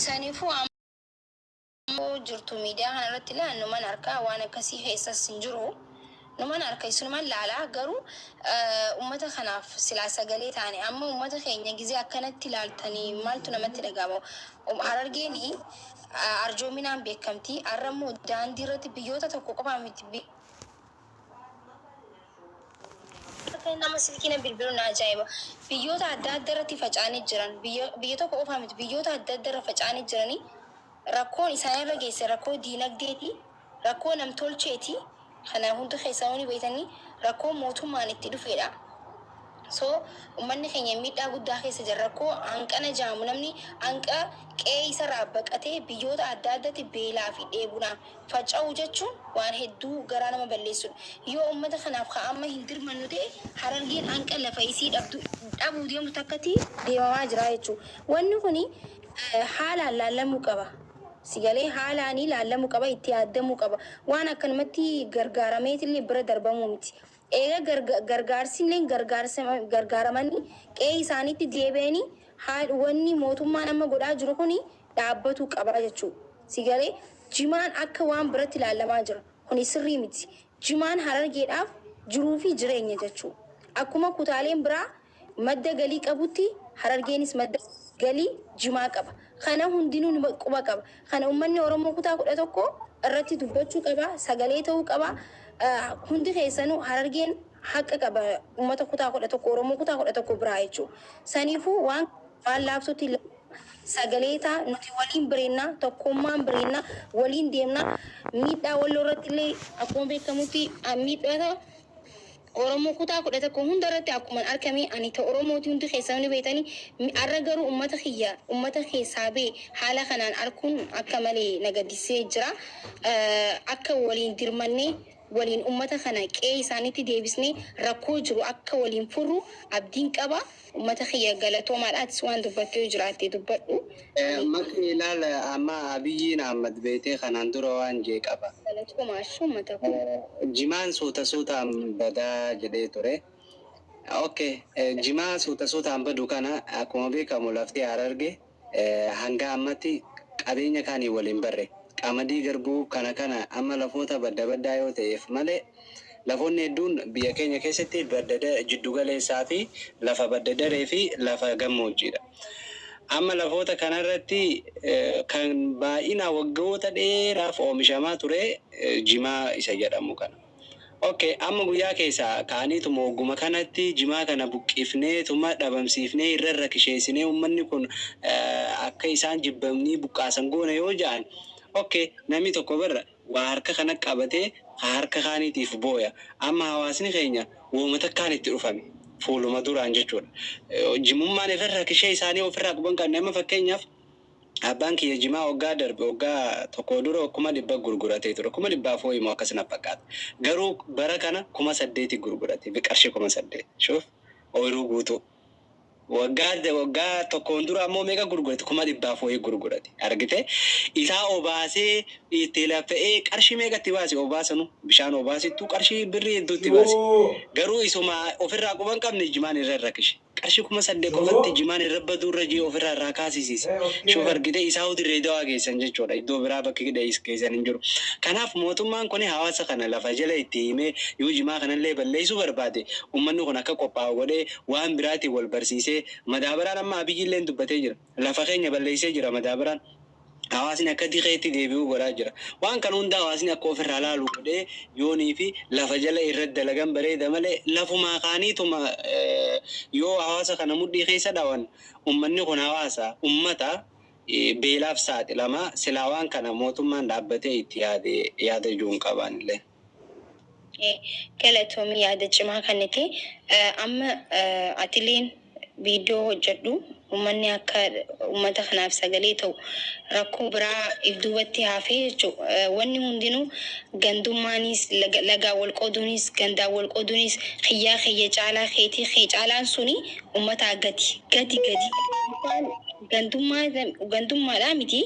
Sanifu ammoo jirtu miidiyaa kana irratti illee numan harkaa waan akkasii keessas hin jiru. Numan harka isumaan laalaa garuu ummata kanaaf silaa sagalee taane amma ummata keenya gizee akkanatti ilaaltanii maaltu namatti dhagahama. Harargeeni arjoominaan beekamtii arrammoo daandii irratti biyyoota tokko qofaa miti. Nama silkiina bilbiluun ajaa'iba. Biyyoota adda addaa irratti faca'anii jiran biyya tokko qofaa miti biyyoota adda addaa irra faca'anii jiranii rakkoon isaanirra geesse rakkoo diinagdeeti, rakkoo namtolcheeti. Kana hundi keessanii beekanii rakkoo mootummaan itti dhufeedha. So uummanni keenya miidhaa guddaa keessa jira. Rakkoo hanqana jaamu namni hanqa qe'ee isarraa baqatee biyyoota adda addaatti beelaa fi dheebunaan faca'uu jechuun waan hedduu garaa nama balleessudha. Yoo uummata kanaaf ka'ama hin dirmannu ta'e Harargeen hanqa lafa isii dhabuu deemtu takkatti deemamaa jira jechuudha. Wanni kuni haalaan laallamuu qaba. Sigalee haalaanii laallamuu qaba itti yaadamuu qaba. Waan akkanumatti gargaarameetillee bira darbamuu miti. Eega gargaarsillee gargaaramanii qe'ee isaaniitti deebi'anii wanni mootummaan amma godhaa jiru kuni dhaabbatuu qaba jechuudha. Sigalee jimaan akka waan biratti laallamaa jira. Kuni sirrii miti. Jimaan Harargeedhaaf jiruu fi jireenya jechuudha. Akkuma kutaaleen biraa madda galii qabutti Harargeenis madda galii jimaa qaba. Kana hundinuu quba qaba. Kana uummanni Oromoo kutaa 11 irratti dubbachuu qaba. Sagalee ta'uu qaba. Hundi keessanuu Harargeen haqa qaba. Uummata kutaa 11 Oromoo kutaa 11 biraa jechuudha. Saniifuu waan laabsutti sagalee ta'a nuti waliin bireennaa tokkummaan bireennaa waliin deemnaa miidhaa walloo irratti illee akkuma beekamutti miidhaa Oromoo kutaa 11 hunda irratti akkuma argame ani ta'e Oromooti hundi keessanii beekanii arra garuu uummata keessaa bee haala kanaan arkuun akka malee nagaddisee jira. Akka waliin dirmannee waliin uummata kana qe'ee isaaniitti deebisnee rakkoo jiru akka waliin furru abdiin qaba. Uummata kiyya galatoomaadhaatis waan dubbattee jiraattee dubbadhu. Makni ilaala amma Abiyyiin Ahmad beetee kanaan dura waan jee qaba. Galatoomaashuu uummata kun. Jimaan suutaan badaa jedhee ture. Okay, jimaa suutaan badu kana akkuma beekamu lafti Hararge hanga ammatti qabeenya kaanii waliin barre. Qamadii garbuu kana amma lafoota baddaa yoo ta'eef malee lafoonni hedduun biyya keenya keessatti jiddu galeessaa fi lafa badda-daree fi lafa gammoojjiidha. Amma lafoota kanarratti kan baay'ina waggoota dheeraaf oomishamaa ture jimaa isa jedhamu kana. Okay, amma guyyaa keessaa kaaniituma ogguma kanatti jimaa kana buqqifneetuma dhabamsiifnee irra rakkisheessinee uummanni kun akka isaan jibbamanii buqqaasan goona yoo ja'an. Okay, namni tokko birra waa harka kana qabatee harka kaaniitiif booya. Amma hawaasni keenya uummata kaanitti dhufame fuuluma duraan jechuudha. Jimummaan irra rakkishee isaanii ofirraa qaban kan nama fakkeenyaaf abbaan kiyya jimaa waggaa darbe waggaa tokko dura 100 gurguratee ture. 100 immoo akkasina fakkaata. Garuu bara kana 800 gurgurate. Qarshii 800. Shuf ooyiruu guutuu. Waggaa tokkoon dura ammoo meeqa gurgurate 100 gurgurate. Argite isaa obaasee itti lafa'ee qarshii meeqatti baase obaasanu bishaan obaasittuu qarshii birrii hedduutti baase. Garuu isuma ofirraa quban qabne jimaan irra rakkishe. Qarshii 800 qofatti jimaan irra badurra jee ofirraa irraa kaasisiise. Shuf argite isaa udirree dawaa geessan jechuudha. Iddoo biraa bakki hidhees geessan hin jiru. Kanaaf mootummaan kun hawaasa kana lafa jala itti himee yoo jimaa kanallee balleessuu barbaade uummanni kun akka qophaa'u godhee waan biraatiin wal barsiisee madaabaraan amma Abiyyiillee dubbatee jira. Lafa keenya balleessee jira madaabaraan. Hawaasni akka diqeetti deebi'uu godhaa jira. Waan kan hunda hawaasni akka ofirraa laalu godhee yoonii fi lafa jala irratti dalagan bareeda malee lafumaa kaaniituma yoo hawaasa kana mudhii keessa dhawan uummanni kun hawaasa uummata beelaaf saaxilama silaa waan kana mootummaan dhaabbatee itti yaada ijuun qabanillee. Galatoomii yaada cimaa kanatti amma atileen viidiyoo hojjedhu uummanni akka uummata kanaaf sagalee ta'u rakkoo biraa ifduubatti hafee jechuudha. Wanni hundinuu gandummaanis lagaa wal qooduunis gandaa wal qooduunis xiyyaa caalaa keetii caalaan suni uummata gadi. gantummaadhaa miti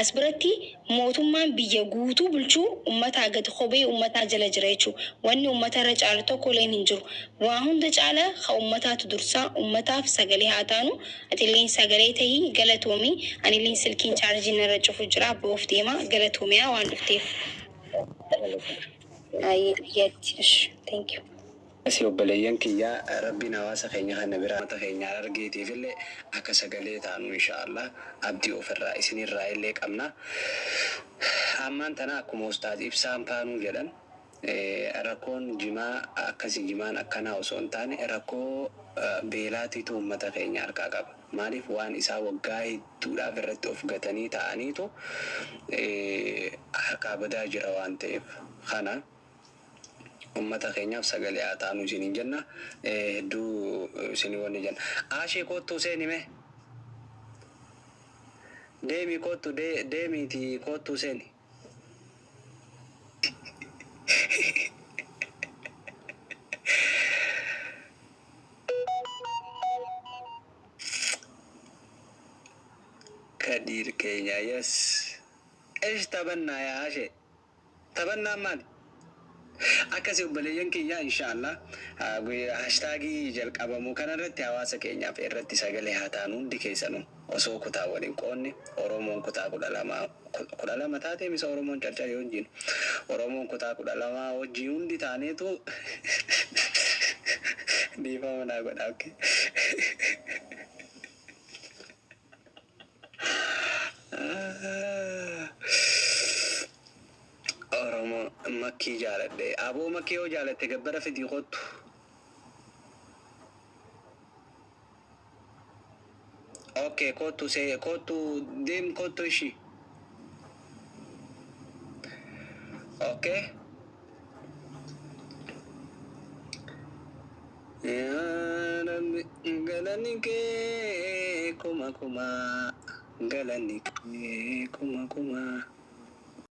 as biratti mootummaan biyya guutuu bulchuu ummataa gad kophee ummataa jala jira jechuudha. Wanni ummata irra caalu tokko illee hin jiru. Waa hunda caala haa ummataatu dursaa ummataaf sagalee haa taanu. Atilleen sagalee tahii galatoomii anilleen silkiin chaarjiin irra cufu jira boof deema galatoomiyaa waan dhufteef. Thank you. Asii obboleeyyan kiyyaa rabbiin hawaasa keenya kana biraa mata keenya argeetiif illee akka sagalee taanu inshaallah abdii ofirraa isinirraa illee qabna. Ammaan tana akkuma ustaad ibsaan faanuu jedhan rakkoon jimaa akkasii jimaan akkanaa osoo hin taane rakkoo beelaatiitu uummata keenya harkaa qaba. Maaliif waan isaa waggaa hedduudhaaf irratti of gatanii ta'aniitu harkaa badaa jira waan ta'eef kana. Ummata keenyaaf sagalee haa taanu isiniin jenna. Hedduu isinii wanni jenna. Aashee kottuu seenime. Deemii kottu deemiiti kottuu seeni. Kadir keenya yes. Eesh taphannaa yaa Aashee. Taphannaa maali? Akkasii obboleeyyan kiyyaa inshaallah hashtagii jalqabamuu kanarratti hawaasa keenyaaf irratti sagalee haa taanu hundi keessanuu osoo kutaa waliin qoonni Oromoon kutaa 12 taatee misa Oromoon carcaree wajjin Oromoon kutaa 12 wajjin hundi taaneetu dhiifama naa godha okay. Oromo makkii jaaladhe aboo makkii yoo jaalatte gabbara fidii kottu. Okay kottu see kottu deem kottu ishi. Okay. Galani ke kuma kuma galani ke kuma kuma.